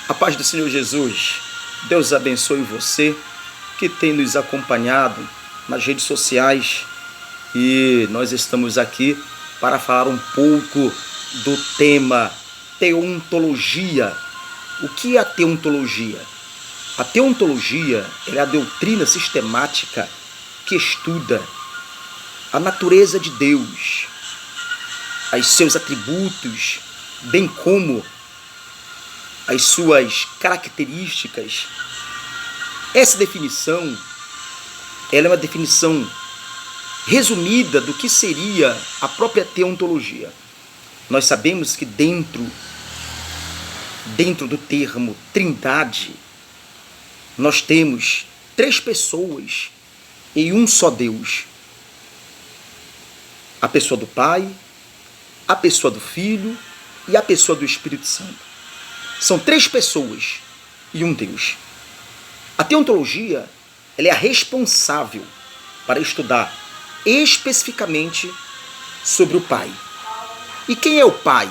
A paz do Senhor Jesus, Deus abençoe você que tem nos acompanhado nas redes sociais e nós estamos aqui para falar um pouco do tema teontologia. O que é a teontologia? A teontologia é a doutrina sistemática que estuda a natureza de Deus, os seus atributos, bem como as suas características. Essa definição, ela é uma definição resumida do que seria a própria teontologia. Nós sabemos que dentro do termo trindade, nós temos três pessoas em um só Deus. A pessoa do Pai, a pessoa do Filho e a pessoa do Espírito Santo. São três pessoas e um Deus. A teontologia, ela é a responsável para estudar especificamente sobre o Pai. E quem é o Pai?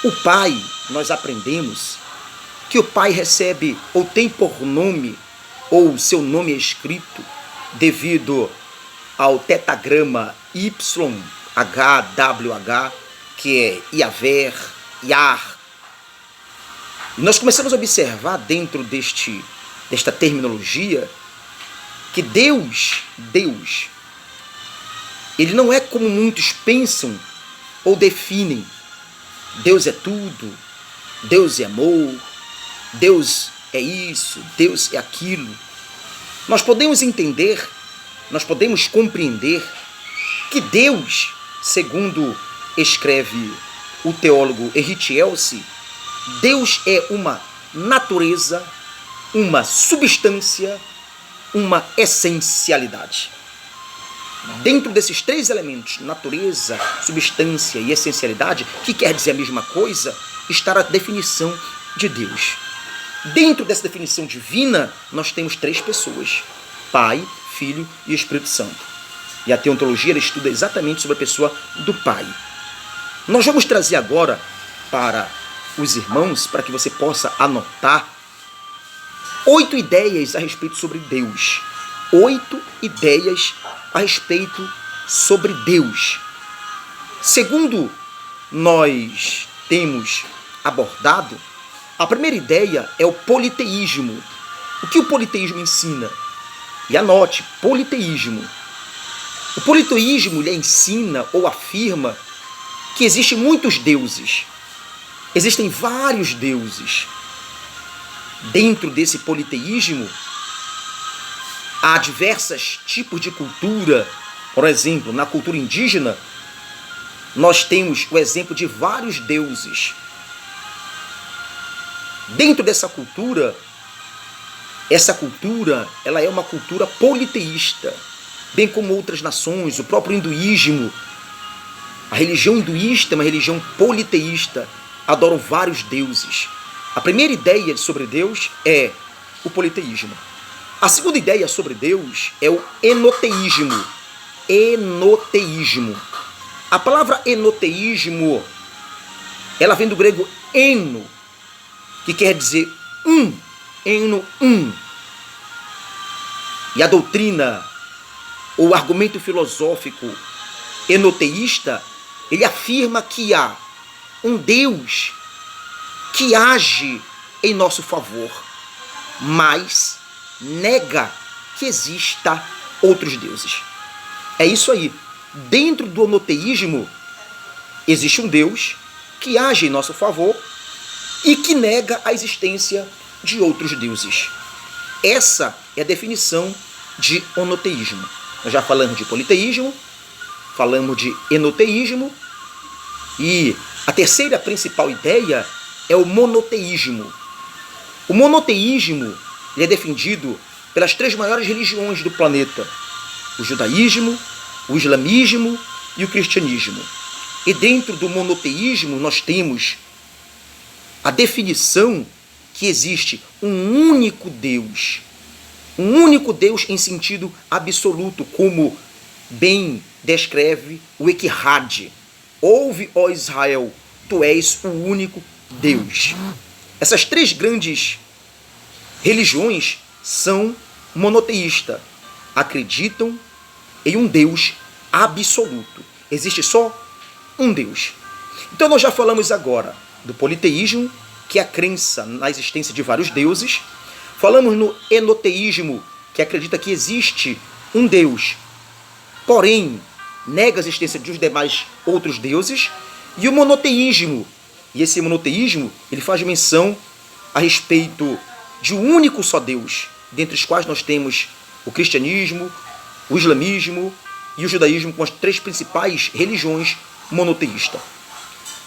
O Pai, nós aprendemos que o Pai recebe ou tem por nome, ou seu nome é escrito devido ao tetagrama YHWH, que é Yahvé, Yah. E nós começamos a observar dentro desta terminologia que Deus, ele não é como muitos pensam ou definem. Deus é tudo, Deus é amor, Deus é isso, Deus é aquilo. Nós podemos entender, nós podemos compreender que Deus, segundo escreve o teólogo Henri Elce, Deus é uma natureza, uma substância, uma essencialidade. Dentro desses três elementos, natureza, substância e essencialidade, que quer dizer a mesma coisa, está a definição de Deus. Dentro dessa definição divina, nós temos três pessoas: Pai, Filho e Espírito Santo. E a teontologia ela estuda exatamente sobre a pessoa do Pai. Nós vamos trazer agora para os irmãos, para que você possa anotar, 8 ideias a respeito sobre Deus. 8 ideias a respeito sobre Deus. Segundo nós temos abordado, a primeira ideia é o politeísmo. O que o politeísmo ensina? E anote, politeísmo. O politeísmo lhe ensina ou afirma que existem muitos deuses. Existem vários deuses. Dentro desse politeísmo, há diversos tipos de cultura. Por exemplo, na cultura indígena, nós temos o exemplo de vários deuses. Dentro dessa cultura, ela é uma cultura politeísta, bem como outras nações, o próprio hinduísmo. A religião hinduísta é uma religião politeísta, adoram vários deuses. A primeira ideia sobre Deus é o politeísmo. A segunda ideia sobre Deus é o enoteísmo. Enoteísmo. A palavra enoteísmo, ela vem do grego eno, que quer dizer um. Eno, um. E a doutrina, ou argumento filosófico enoteísta, ele afirma que há um Deus que age em nosso favor, mas nega que exista outros deuses. É isso aí. Dentro do monoteísmo, existe um Deus que age em nosso favor e que nega a existência de outros deuses. Essa é a definição de monoteísmo. Nós já falamos de politeísmo, falamos de enoteísmo, e a terceira principal ideia é o monoteísmo. O monoteísmo ele é defendido pelas três maiores religiões do planeta: o judaísmo, o islamismo e o cristianismo. E dentro do monoteísmo nós temos a definição que existe um único Deus em sentido absoluto, como bem descreve o Equihad. Ouve, ó Israel, tu és o único Deus. Essas três grandes religiões são monoteístas. Acreditam em um Deus absoluto. Existe só um Deus. Então nós já falamos agora do politeísmo, que é a crença na existência de vários deuses. Falamos no enoteísmo, que acredita que existe um Deus, porém nega a existência dos demais outros deuses. E o monoteísmo. E esse monoteísmo, ele faz menção a respeito de um único só Deus, dentre os quais nós temos o cristianismo, o islamismo e o judaísmo, com as três principais religiões monoteístas.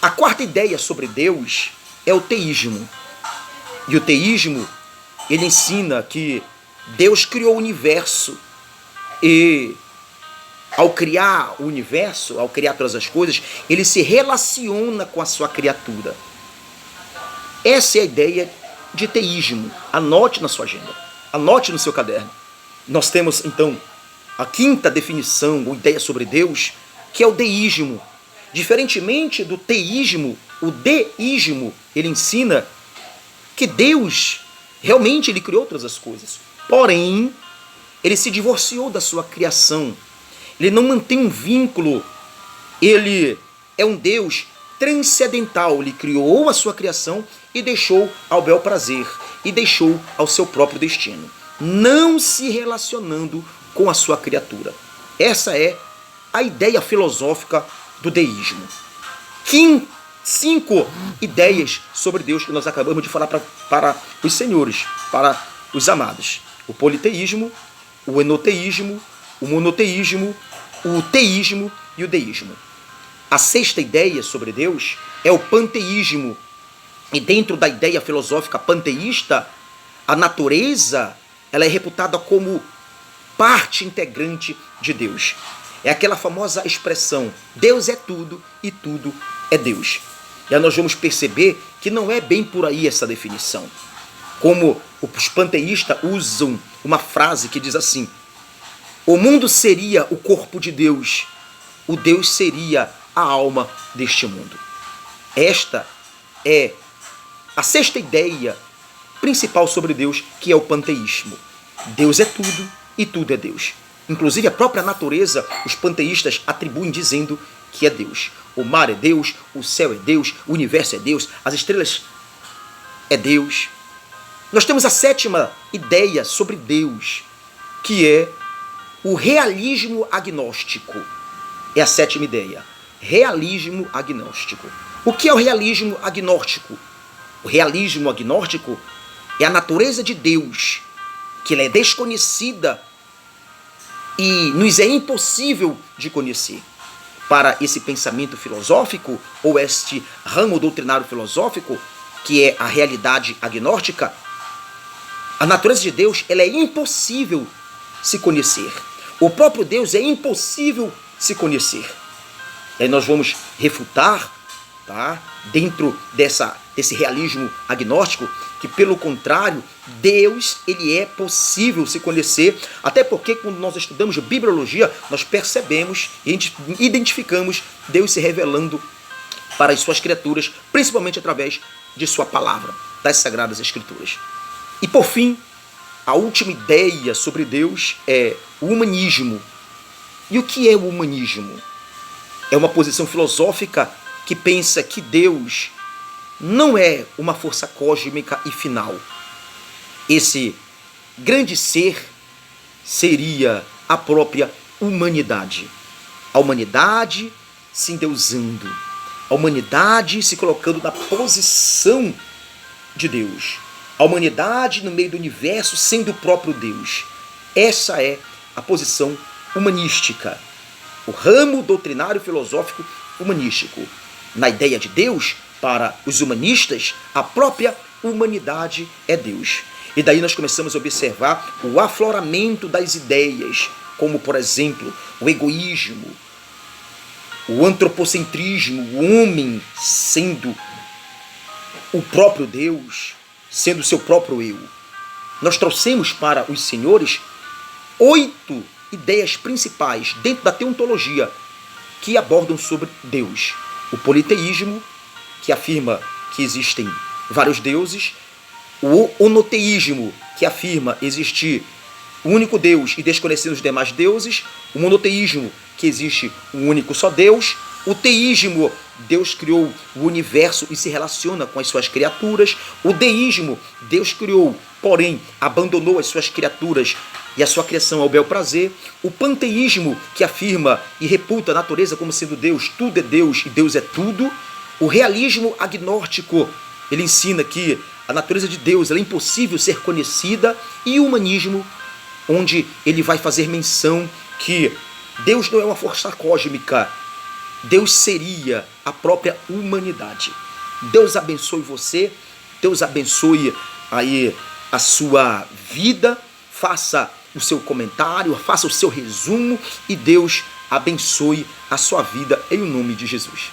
A quarta ideia sobre Deus é o teísmo. E o teísmo, ele ensina que Deus criou o universo e, ao criar o universo, ao criar todas as coisas, ele se relaciona com a sua criatura. Essa é a ideia de teísmo. Anote na sua agenda, anote no seu caderno. Nós temos, então, a quinta definição ou ideia sobre Deus, que é o deísmo. Diferentemente do teísmo, o deísmo, ele ensina que Deus realmente ele criou todas as coisas. Porém, ele se divorciou da sua criação. Ele não mantém um vínculo. Ele é um Deus transcendental. Ele criou a sua criação e deixou ao bel prazer. E deixou ao seu próprio destino. Não se relacionando com a sua criatura. Essa é a ideia filosófica do deísmo. 5 ideias sobre Deus que nós acabamos de falar para os senhores, para os amados. O politeísmo, o enoteísmo, o monoteísmo, o teísmo e o deísmo. A sexta ideia sobre Deus é o panteísmo. E dentro da ideia filosófica panteísta, a natureza ela é reputada como parte integrante de Deus. É aquela famosa expressão, Deus é tudo e tudo é Deus. E aí nós vamos perceber que não é bem por aí essa definição. Como os panteístas usam uma frase que diz assim: o mundo seria o corpo de Deus, o Deus seria a alma deste mundo. Esta é a sexta ideia principal sobre Deus, que é o panteísmo. Deus é tudo e tudo é Deus. Inclusive a própria natureza, os panteístas atribuem dizendo que é Deus. O mar é Deus, o céu é Deus, o universo é Deus, as estrelas é Deus. Nós temos a sétima ideia sobre Deus, que é o realismo agnóstico. É a sétima ideia. Realismo agnóstico. O que é o realismo agnóstico? O realismo agnóstico é a natureza de Deus, que ela é desconhecida e nos é impossível de conhecer. Para esse pensamento filosófico, ou este ramo doutrinário filosófico, que é a realidade agnóstica, a natureza de Deus ela é impossível se conhecer. O próprio Deus é impossível se conhecer. Aí nós vamos refutar, tá, dentro desse realismo agnóstico, que pelo contrário, Deus ele é possível se conhecer, até porque quando nós estudamos bibliologia, nós percebemos e identificamos Deus se revelando para as suas criaturas, principalmente através de sua palavra, das Sagradas Escrituras. E por fim, a última ideia sobre Deus é o humanismo. E o que é o humanismo? É uma posição filosófica que pensa que Deus não é uma força cósmica e final. Esse grande ser seria a própria humanidade. A humanidade se endeusando. A humanidade se colocando na posição de Deus. A humanidade no meio do universo sendo o próprio Deus. Essa é a posição humanística. O ramo doutrinário filosófico humanístico. Na ideia de Deus, para os humanistas, a própria humanidade é Deus. E daí nós começamos a observar o afloramento das ideias, como, por exemplo, o egoísmo, o antropocentrismo, o homem sendo o próprio Deus, sendo o seu próprio eu. Nós trouxemos para os senhores 8 ideias principais dentro da teontologia que abordam sobre Deus. O politeísmo, que afirma que existem vários deuses. O onoteísmo, que afirma existir o único Deus e desconhecendo os demais deuses. O monoteísmo, que existe um único só Deus. O teísmo, Deus criou o universo e se relaciona com as suas criaturas. O deísmo, Deus criou, porém abandonou as suas criaturas e a sua criação ao bel prazer. O panteísmo, que afirma e reputa a natureza como sendo Deus, tudo é Deus e Deus é tudo. O realismo agnóstico, ele ensina que a natureza de Deus ela é impossível ser conhecida. E o humanismo, onde ele vai fazer menção que Deus não é uma força cósmica, Deus seria a própria humanidade. Deus abençoe você, Deus abençoe aí a sua vida, faça o seu comentário, faça o seu resumo e Deus abençoe a sua vida em nome de Jesus.